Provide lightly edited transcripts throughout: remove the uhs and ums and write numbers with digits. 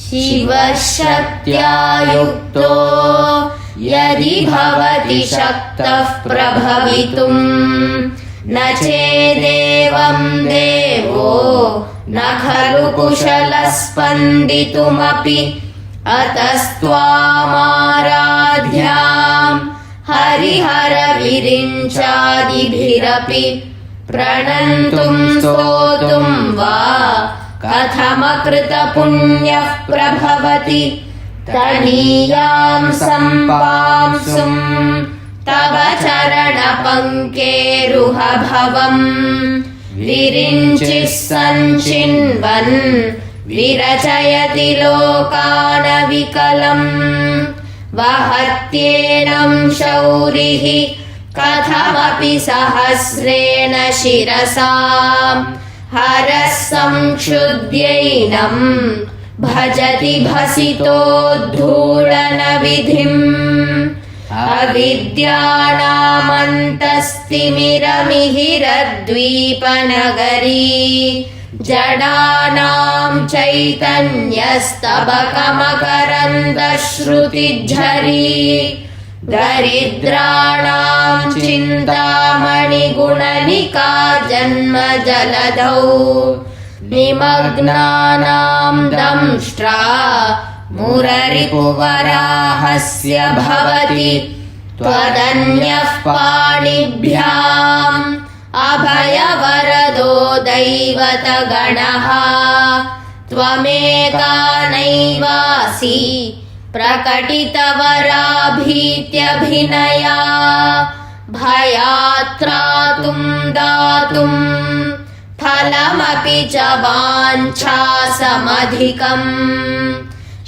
शिवशक्त्या युक्तो यदि भवति शक्तः प्रभवितुम् न चेदेवं देवो न खलु कुशलः स्पन्दितुमपि अतस्त्वामाराध्यां हरिहरविरिञ्चादिभिरपि प्रणन्तुं स्तोतुं वा कथमकृतपुण्यः प्रभवति तनीयां सम्पांसुं तव चरणपङ्केरुहभवम् विरिञ्चिः सञ्चिन्वन् विरचयति लोकानविकलम् वहत्येनं शौरिः कथमपि सहस्रेण शिरसाम् हरः संक्षुद्यैनं भजति भसितोद्धूलनविधिम् अविद्यानामन्तस्तिमिरमिहिरद्वीपनगरी जडानां चैतन्यस्तबकमकरन्दश्रुतिझरी दरिद्राणां चिन्तामणिगुणनिका जन्मजलधौ निमग्नानां दंष्ट्रा मुररिपुवराहस्य भवति त्वदन्यः पाणिभ्याम् अभयवरदो दैवतगणः त्वमेका नैवासि प्रकटितवराभीत्यभिनया भयात्रातुं दातुं फलमपि च वाञ्छासमधिकम्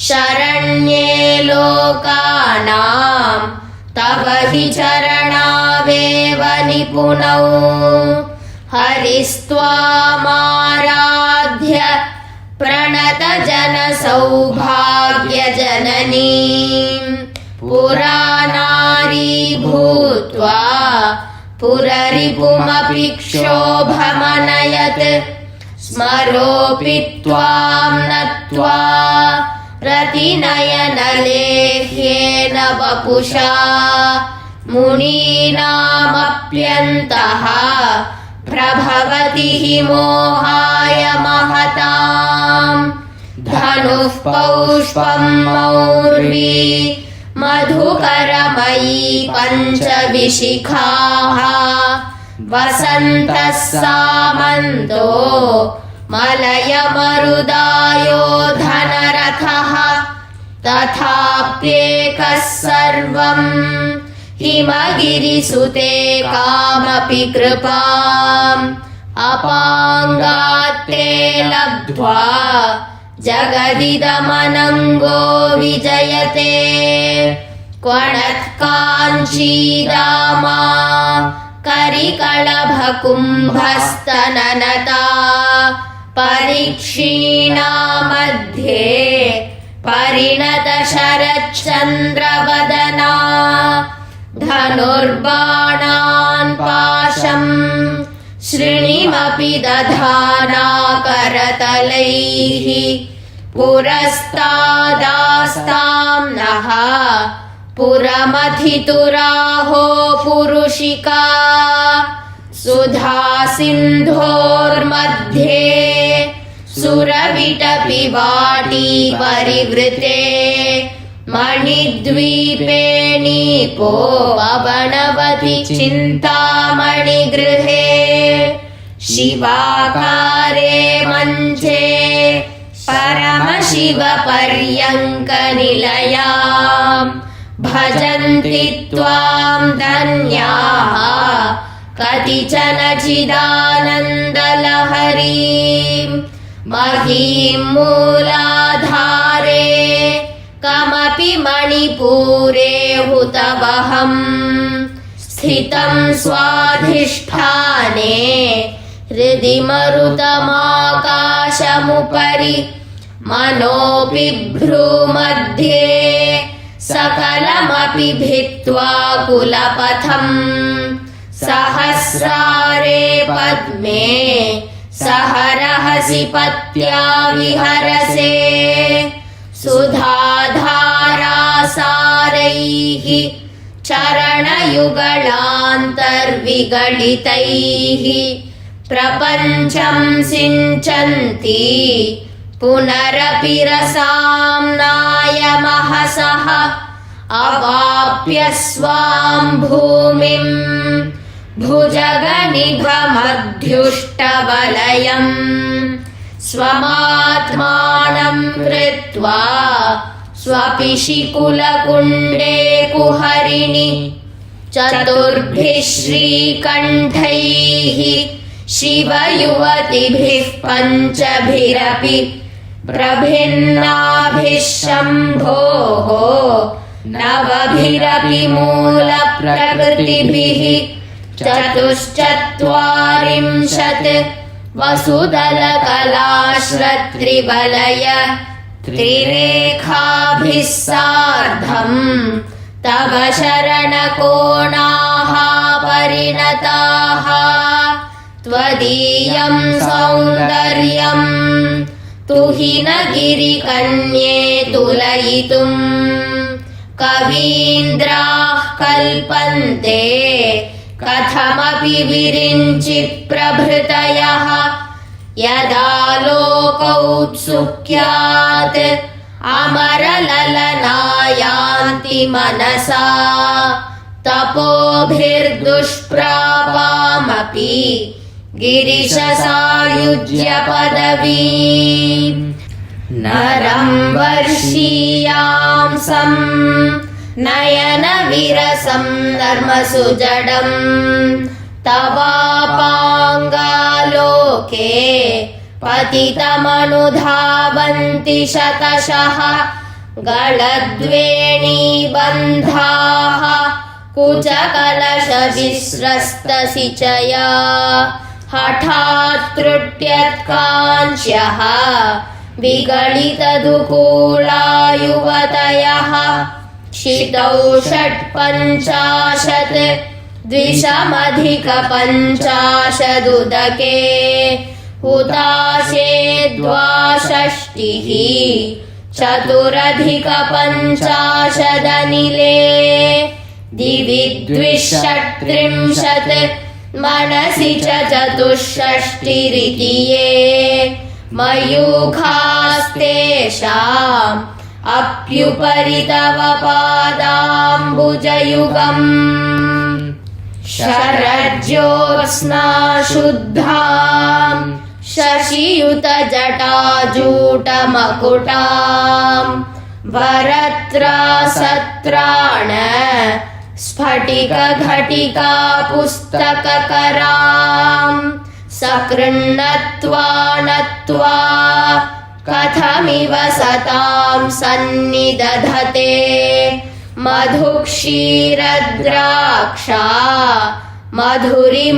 शरण्ये लोकानां तव हि चरणावेव निपुणौ हरिस्त्वामाराध्य प्रणतजनसौभाग्यजननीं पुरानारी भूत्वा पुररिपुमपि क्षोभमनयत् स्मरोऽपि त्वां नत्वा रतिनयनलेह्येन वपुषा मुनीनामप्यन्तः प्रभवति हि मोहाय महताम् धनुः पौष्पं मौर्वी मधुकरमयी पञ्चविशिखाः वसन्तः सामन्तो मलयमरुदायो धनरथः तथाप्येकः सर्वं हिमगिरिसुते कामपि कृपाम् अपाङ्गात्ते लब्ध्वा जगदिदमनङ्गो विजयते क्वणत्काञ्चीदामा करिकलभकुम्भस्तननता परीक्षीणा मध्ये परिणतशरच्चन्द्रवदना धनुर्बाणान् पाशम् श्रीणिमपि दधाना करतलैः पुरस्तादास्तां नः पुरमथितुराहो पुरुषिका सुधा सिन्धोर्मध्ये सुरविटपि वाटी परिवृते मणिद्वीपे नीपो पवनवति चिन्तामणिगृहे शिवाकारे मञ्चे परमशिवपर्यङ्कनिलयाम् भजन्ति त्वां धन्याः कतिचन चिदानन्दलहरीं महीं मूलाधारे कमपि मणिपूरे हुतवहम् स्थितं स्वाधिष्ठाने हृदि मरुतमाकाशमुपरि मनोऽपि भ्रूमध्ये सकलमपि भित्त्वा कुलपथम् सहस्रारे पद्मे सहरहसि पत्या विहरसे सुधाधारासारैः चरणयुगलान्तर्विगलितैः प्रपञ्चं सिञ्चन्ति पुनरपि रसाम्नायमहसः अवाप्य स्वां भूमिं भुजगनिभमध्युष्टवलयम् स्वमात्मानं कृत्वा स्वपिशिकुलकुण्डे कुहरिणि चतुर्भिः श्रीकण्ठैः शिवयुवतिभिः पञ्चभिरपि प्रभिन्नाभिः शम्भोः नवभिरपि मूलप्रकृतिभिः चतुश्चत्वारिंशत् वसुदलकलाश्रत्रिवलय त्रिरेखाभिः सार्धम् तव शरणकोणाः परिणताः त्वदीयं सौन्दर्यं तुहिनगिरिकन्ये तुलयितुम् कवीन्द्राः कल्पन्ते कथमपि विरिञ्चित् प्रभृतयः यदालोकौत्सुक्यात् अमरललनायान्ति मनसा तपोभिर्दुष्प्रापामपि गिरिशसायुज्य पदवीम् नरं वर्षीयांसं नयनविरसं नर्मसुजडं तवापाङ्गालोके पतितमनुधावन्ति शतशः गलद्वेणीबन्धाः कुचकलशविस्रस्तसिचया हठात् त्रुट्यत्काञ्च्यः विगलितदुकूला युवतयः क्षितौ 150 द्विषमधिकपञ्चाशदुदके हुताशे 62 चतुरधिकपञ्चाशदनिले दिवि 230 मनसि च 64 ये मयूखास्तेषाम् अप्युपरि तव पादाम्बुजयुगम् शरज्योत्स्ना शुद्धाम् शशियुतजटाजूटमकुटाम् वरत्रासत्राण स्फटिकघटिका पुस्तककराम् सकृन्नत्वा नत्वा कथमिव सतां सन्निदधते मधुक्षीरद्राक्षा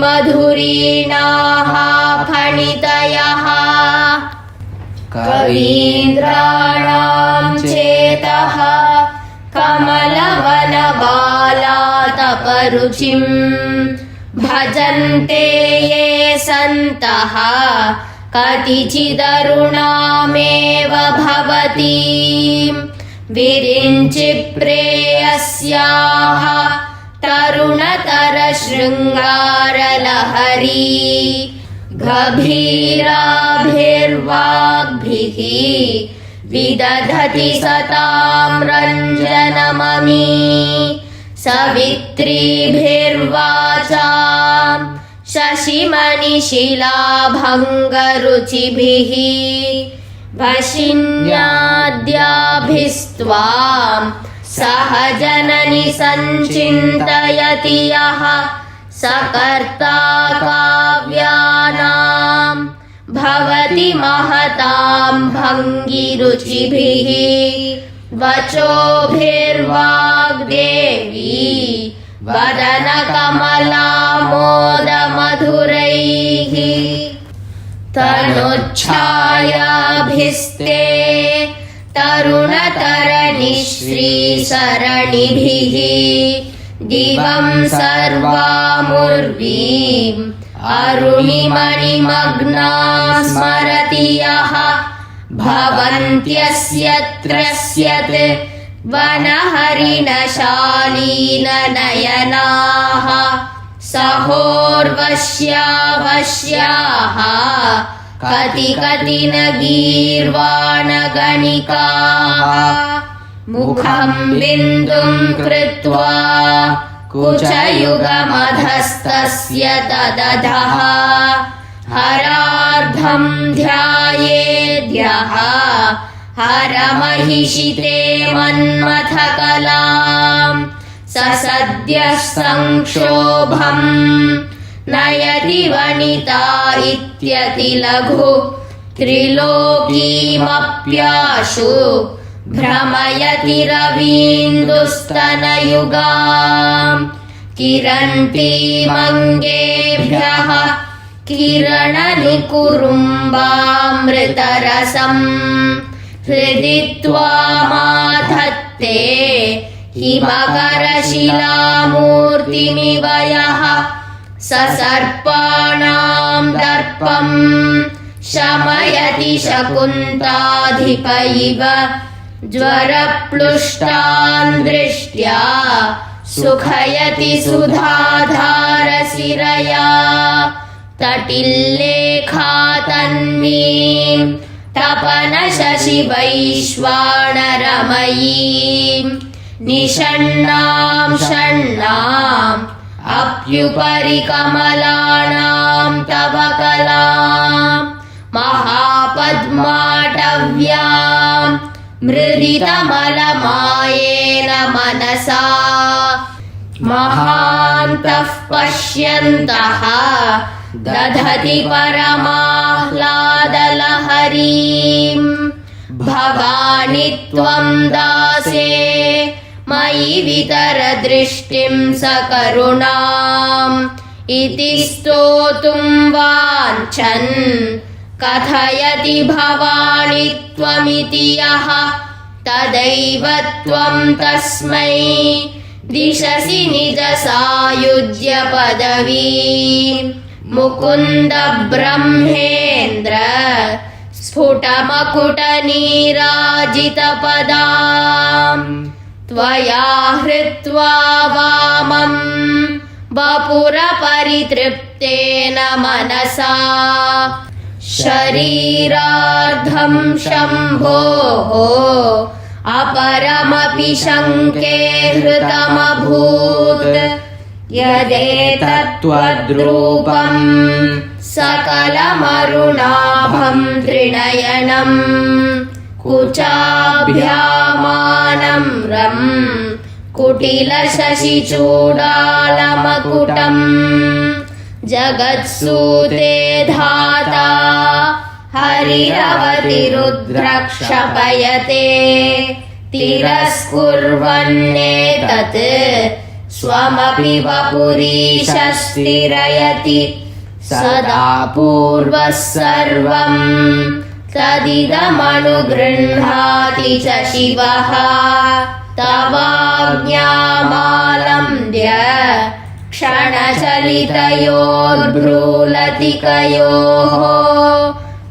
मधुरीणाः फणितयः कवीन्द्राणां चेतः कमलवनबालातपरुचिम् भजन्ते ये सन्तः कतिचिदरुणामेव भवतीम् विरिञ्चिप्रेयस्याः तरुणतरशृङ्गारलहरी गभीराभिर्वाग्भिः विदधति सतां रञ्जनममी सवित्रीभिर्वाचाम् शशिमणिशिलाभङ्गरुचिभिः वशिन्याद्याभिस्त्वां सहजननि सञ्चिन्तयति यः सकर्ता काव्यानां भवति महतां भङ्गिरुचिभिः वचोभिर्वाग्देवी वदनकमलामोदमधुरैः तनुच्छायाभिस्ते तरुणतरणिश्रीसरणिभिः दिवं सर्वामुर्वीम् अरुणिमणिमग्ना स्मरति यः भवन्त्यस्यत्रस्यत् वनहरिणशालीननयनाः सहोर्वश्यावश्याः कति न गीर्वाणगणिकाः मुखं बिन्दुं कृत्वा कुचयुगमधस्तस्य तदधः हरार्धं ध्यायेद्यः हरमहिषिते मन्मथकलाम् ससद्यः संक्षोभम् नयति वनिता इत्यतिलघु त्रिलोकीमप्याशु भ्रमयति रवीन्दुस्तनयुगाम् किरन्तीमङ्गेभ्यः किरणनिकुरुम्बामृतरसम् हृदि त्वामाधत्ते हिमकरशिलामूर्तिमिव यः ससर्पाणां दर्पं शमयति शकुन्ताधिप इव ज्वरप्लुष्टान् दृष्ट्या सुखयति सुधाधारसिरया तटिल्लेखा तन्वीं तपनशशिवैश्वानरमयीं निषण्णां षण्णाम् अप्युपरि कमलानां तव कलां महापद्माटव्यां मृदितमलमायेन मनसा महान्तः पश्यन्तः दधति परमाह्लादलहरीं भवानि त्वं दासे मयि वितरदृष्टिं सकरुणाम् इति स्तोतुं वाञ्छन् कथयति भवानि त्वमिति यः तदैव त्वं तस्मै दिशसि निजसायुज्य पदवीं मुकुन्द ब्रह्मेन्द्र स्फुटमकुटनीराजितपदाम् त्वया हृत्वा वामं वपुरपरितृप्तेन मनसा शरीरार्धं शम्भोः अपरमपि शङ्के हृतमभूत् यदेतत्त्वद्रूपं सकलमरुणाभं त्रिनयनम् कुचाभ्यामानम्रं कुटिलशशिचूडालमकुटम् जगत्सूते धाता हरिरवतिरुद्रक्षपयते तिरस्कुर्वन्नेतत् स्वमपि वपुरीशस्तिरयति सदा पूर्वः सर्वम् तदिदमनुगृह्णाति च शिवः तवाज्ञामालम्ब्य क्षणचलितयोर्भ्रूलतिकयोः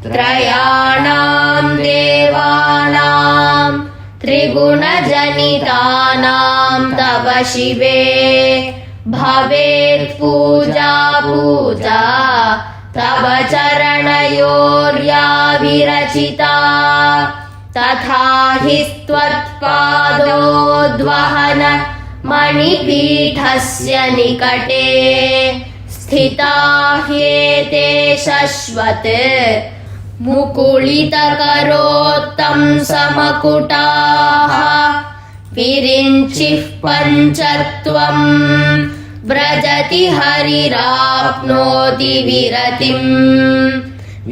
त्रयाणां देवानां त्रिगुणजनितानां तव शिवे भवेत् पूजा पूजा तव चरणयोर्या विरचिता तथा हि त्वत्पादोद्वहन मणिपीठस्य निकटे स्थिता ह्येते शश्वत् मुकुलितकरोत्तं समकुटाः विरिञ्चिः पञ्चत्वं व्रजति हरिराप्नोति विरतिं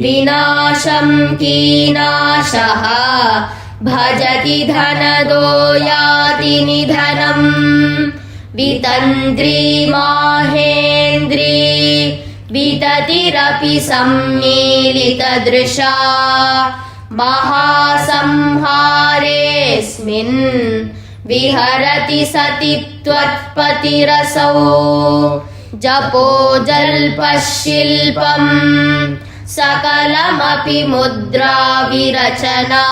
विनाशं कीनाशः भजति धनदो याति निधनम् वितन्द्री माहेन्द्री विततिरपि सम्मीलितदृशा महासंहारेऽस्मिन् विहरति सति त्वत्पतिरसौ जपो जल्पशिल्पम् सकलमपि मुद्राविरचना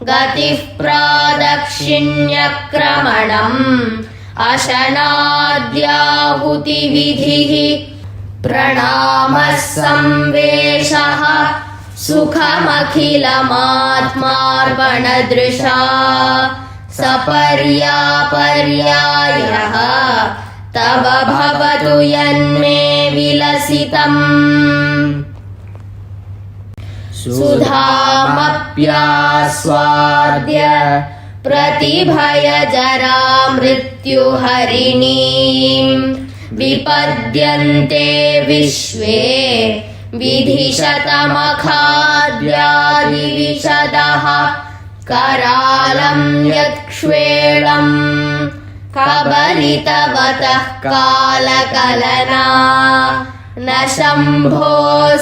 गतिः प्रादक्षिण्यक्रमणम् अशनाद्याहुतिविधिः प्रणामः संवेशः सुखमखिलमात्मार्पणदृशा सपर्यापर्यायः तव भवतु यन्मे विलसितम् सुधामप्यास्वाद्य प्रतिभयजरा मृत्युहरिणीं विपद्यन्ते विश्वे विधिशतमखाद्यादिविशदः करालं यक्ष्वेळं कबलितवतः कालकलना न शम्भोस्तन्मूलम्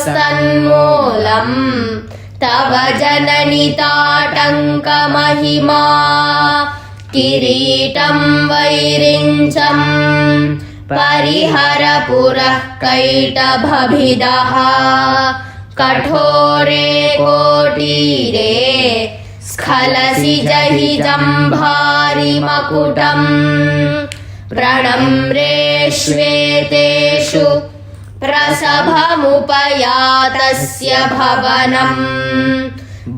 तव जननिताटङ्कमहिमा किरीटं वैरिञ्चं परिहर पुरः कैटभभिदः कठोरे कोटीरे स्खलसि जहि जम्भारिमकुटम् प्रणम्रेष्वेतेषु प्रसभमुपयातस्य भवनम्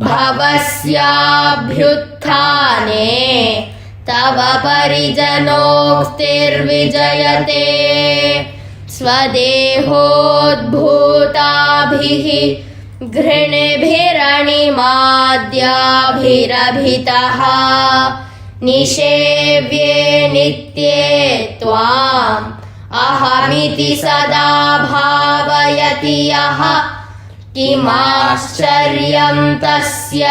भवस्याभ्युत्थाने तव परिजनोक्तिर्विजयते स्वदेहोद्भूताभिः घृणिभिरणिमाद्याभिरभितः निषेव्ये नित्ये त्वाम् अहमिति सदा भावयति यः किमाश्चर्यं तस्य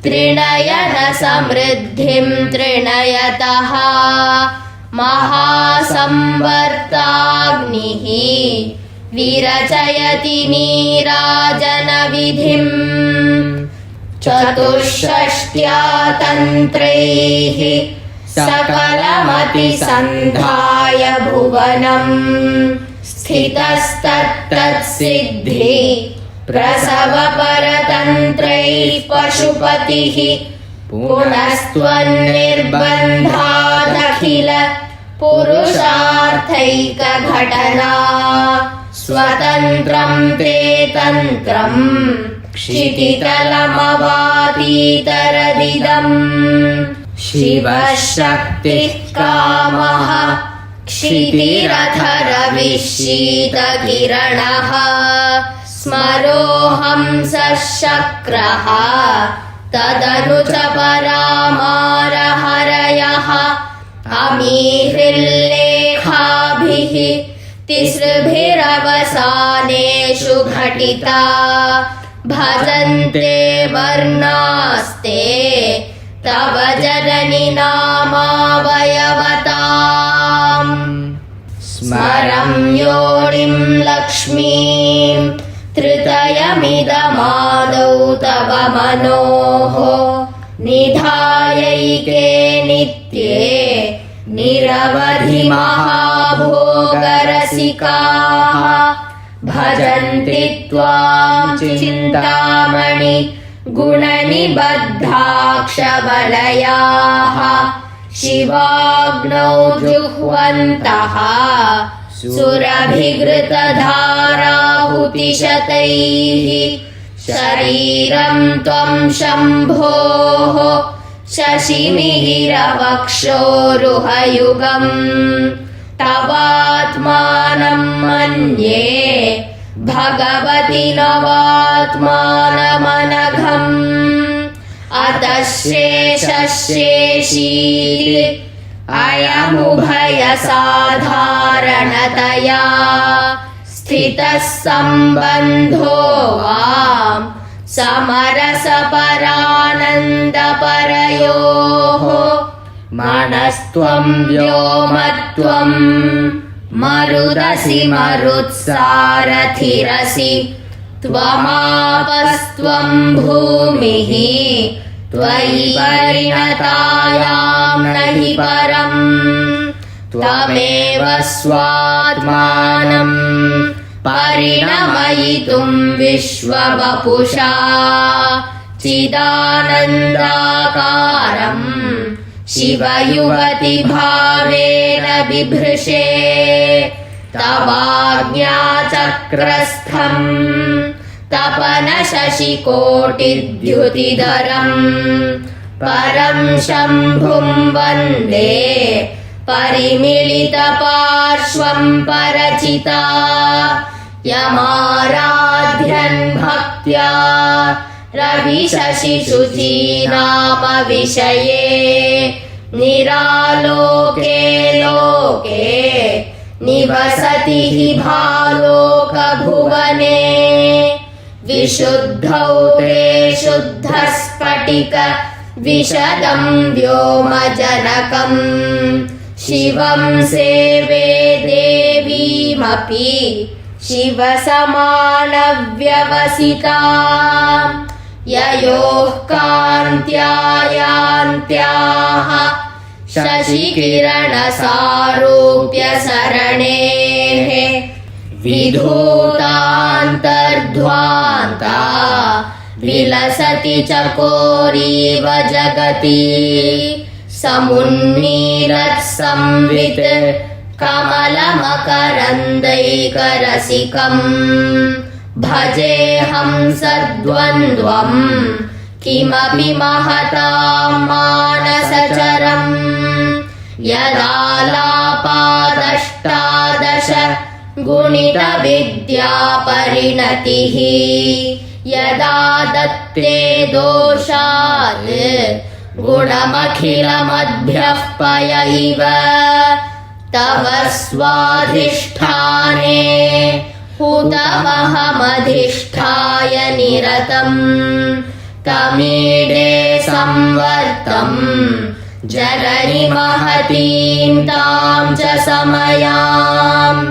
त्रिणयन समृद्धिं त्रिणयतः महासंवर्ताग्निः विरचयति नीराजनविधिम् चतुष्षष्ट्या तन्त्रैः सकलमतिसन्धाय भुवनम् स्थितस्तत्तत्सिद्धि प्रसवपरतन्त्रैः पशुपतिः पुनस्त्वन्निर्बन्धादखिल पुरुषार्थैकघटना स्वतन्त्रं ते तन्त्रम् क्षितितलमवातीतरदिदम् शिवः शक्तिः कामः क्षितिरथरविशीतकिरणः स्मरोऽहंसः शक्रः तदनु च परामारहरयः अमीहृल्लेखाभिः तिसृभिरवसानेषु घटिता भजन्ते वर्णास्ते तव जननि नामावयवताम् स्मरं योनिं लक्ष्मीं त्रितयमिदमादौ तव मनोः निधायैके नित्ये निरवधि महाभोगरसिकाः भजन्ति त्वां चिन्तामणि गुणनिबद्धाक्षबलयाः शिवाग्नौ जुह्वन्तः सुरभिघृतधाराहुतिशतैः शरीरं त्वं शम्भोः शशिमिहिरवक्षोरुहयुगम् तवात्मानं मन्ये भगवति नवात्मानमनघम् अतः शेषशेषीति अयमुभयसाधारणतया स्थितः सम्बन्धो वां समरसपरानन्दपरयोः मनस्त्वं व्योमत्वं मरुदसि मरुत्सारथिरसि त्वमापस्त्वं भूमिः त्वयि परिणतायां न हि परम् त्वमेव स्वात्मानं परिणमयितुं विश्ववपुषा चिदानन्दाकारम् शिवयुवति भावेन बिभृशे तवाज्ञाचक्रस्थम् तपन शशिकोटिद्युतिधरम् परं शम्भुं वन्दे परिमिलितपार्श्वं परचिता यमाराध्यन् भक्त्या रविशशिशुचीनाम विषये निरालोके लोके निवसति हि भालोकभुवने विशुद्धौ ते शुद्धस्फटिक विशदं व्योमजनकम् शिवं सेवे देवीमपि शिवसमानव्यवसिता ययोः कान्त्यायान्त्याः शशिकिरणसारूप्यसरणेः विधूतान्तर्ध्वान्ता विलसति चकोरीव जगति समुन्मीलत्संवित् कमलमकरन्दैकरसिकम् भजेऽहं सद्वन्द्वम् किमपि महतां मानसचरम् यदालापादष्टादश गुणितविद्यापरिणतिः यदा दत्ते दोषात् गुणमखिलमद्भ्यः पय इव तव स्वाधिष्ठाने हुतमहमधिष्ठाय निरतम् तमीडे संवर्तम् जननि महतीं तां च समयाम्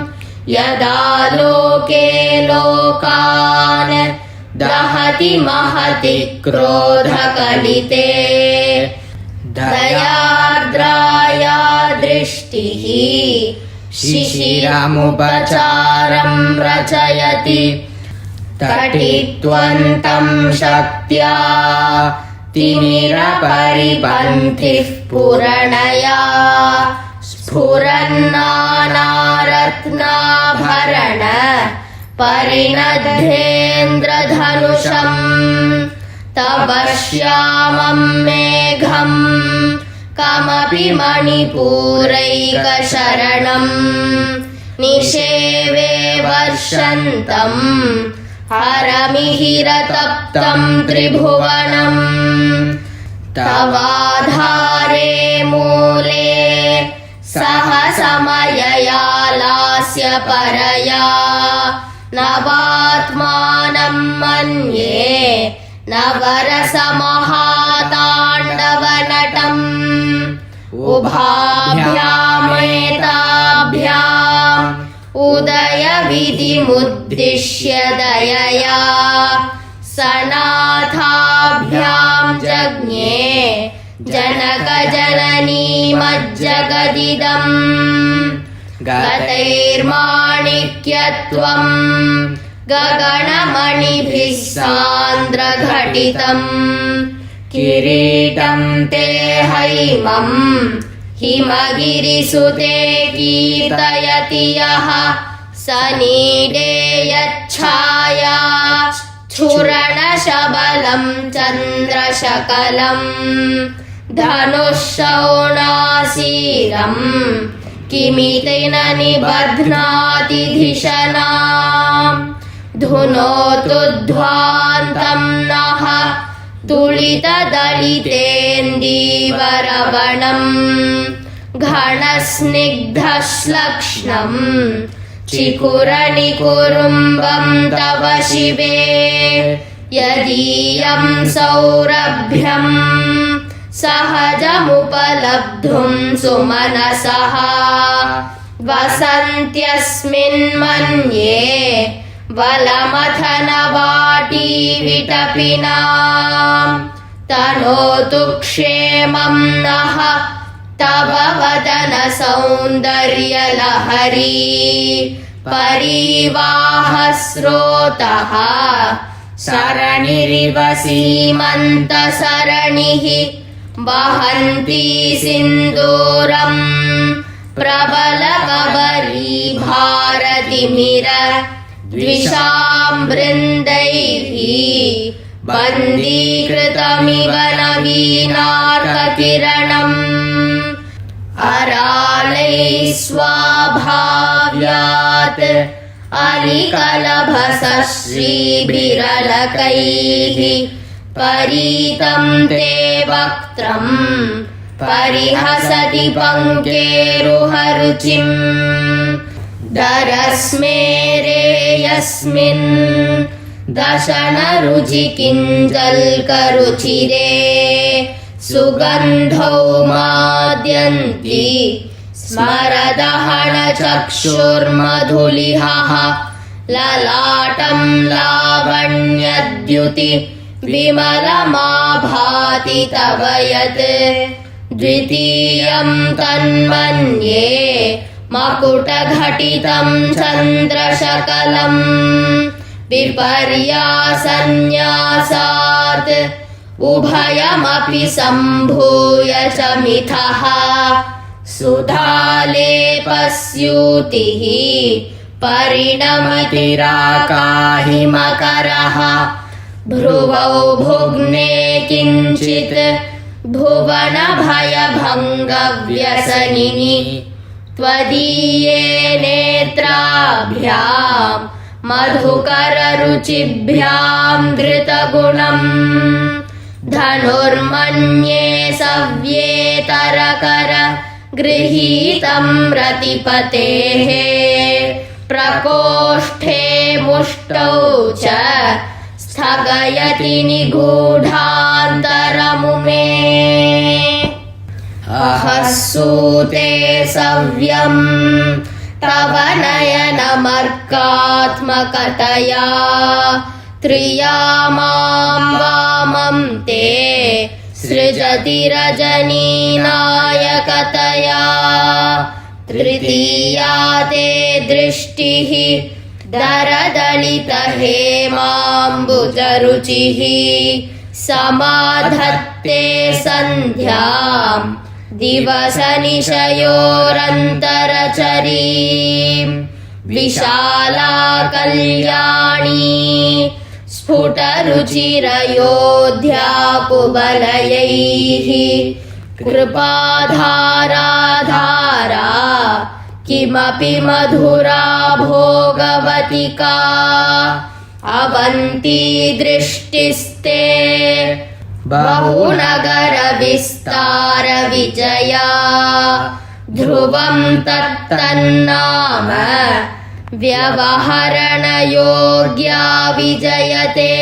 यदा लोके लोकान् दहति महति क्रोधकलिते दयार्द्राया दृष्टिः शिशिरमुपचारं रचयति तटित्वन्तं शक्त्या तिमिरपरिपन्थिः पुरणया स्फुरन्नानारत्नाभरण परिणद्धेन्द्रधनुषम् तव श्यामं मेघम् कमपि मणिपूरैकशरणम् निषेवे वर्षन्तम् हरमिहिरतप्तं त्रिभुवनम् तवाधारे मूले सहसमयया लास्य परया नवात्मानं मन्ये नवरसमहाताण्डवनटम् उभाभ्यामेताभ्याम् उदयविधिमुद्दिश्य दयया सनाथाभ्यां जज्ञे जनकजननीमज्जगदिदम् गतैर्माणिक्यत्वम् गगनमणिभिः सान्द्रघटितम् किरीटं ते हैमम् हिमगिरिसुते कीर्तयति यः सनीडे यच्छाया स्फुरणशबलं चन्द्रशकलम् धनुःशौणासीरम् किमिति न निबध्नाति धिषणाम् धुनोतु ध्वान्तं नः तुलितदलितेन्दीवरवणम् घनस्निग्धश्लक्ष्णम् चिकुरनिकुरुम्बं तव शिवे यदीयं सौरभ्यम् सहजमुपलब्धुं सुमनसः वसन्त्यस्मिन्मन्ये बलमथनवाटी विटपिनाम् तनोतु क्षेमं नः तव वदन सौन्दर्यलहरी परिवाहस्रोतः सरणिरिव सीमन्तसरणिः वहन्ती सिन्दूरम् प्रबलकबरी भारतिमिर द्विषां वृन्दैः बन्दीकृतमिव नवीनार्ककिरणम् अरालैः स्वाभाव्यात् अलिकलभसश्रीभिरलकैः परीतं ते वक्त्रम् परिहसति पङ्केरुहरुचिम् दरस्मेरे यस्मिन् दशनरुचिकिञ्जल्करुचिरे सुगन्धौ माद्यन्ति स्मरदहनचक्षुर्मधुलिहः ललाटं लावण्यद्युति विमलमाभाति तव यत् द्वितीयं तन्मन्ये मकुटघटितं चन्द्रशकलम् विपर्यासन्न्यासात् उभयमपि सम्भूय च मिथः सुधालेपस्यूतिः परिणमतिराकाहिमकरः भ्रुवौ भुग्ने किञ्चित् भुवनभयभङ्गव्यसनिनि त्वदीये नेत्राभ्याम् मधुकररुचिभ्यां धृतगुणम् धनुर्मन्ये सव्येतरकर गृहीतं रतिपतेः प्रकोष्ठे मुष्टौ च स्थगयति निगूढान्तरमुमे अहसूते सव्यम् तव नयनमर्कात्मकतया त्रियामां वामं ते सृजति रजनीनायकतया तृतीया ते दृष्टिः दरदलितहेमाम्बुजरुचिः समाधत्ते सन्ध्याम् दिवसनिशयोरन्तरचरीम् विशाला कल्याणी स्फुटरुचिरयोध्या कुवलयैः कृपाधाराधारा किमपि मधुरा भोगवतिका अवन्ती दृष्टिस्ते बहुनगरविस्तार विजया ध्रुवं तत्तन्नाम व्यवहरणयोग्या विजयते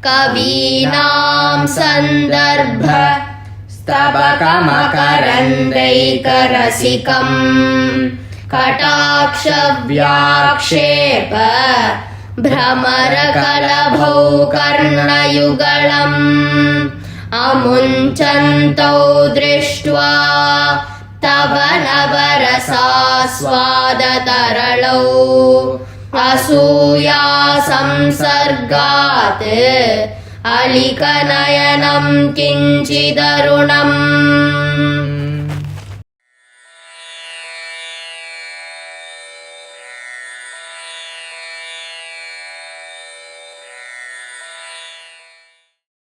कवीनां सन्दर्भ स्तबकमकरन्दैकरसिकम् कटाक्षव्याक्षेप भ्रमरकलभौ कर्णयुगलम् अमुञ्चन्तौ दृष्ट्वा तव नवरसास्वादतरलौ असूया संसर्गात् अलिकनयनं किञ्चिदरुणम्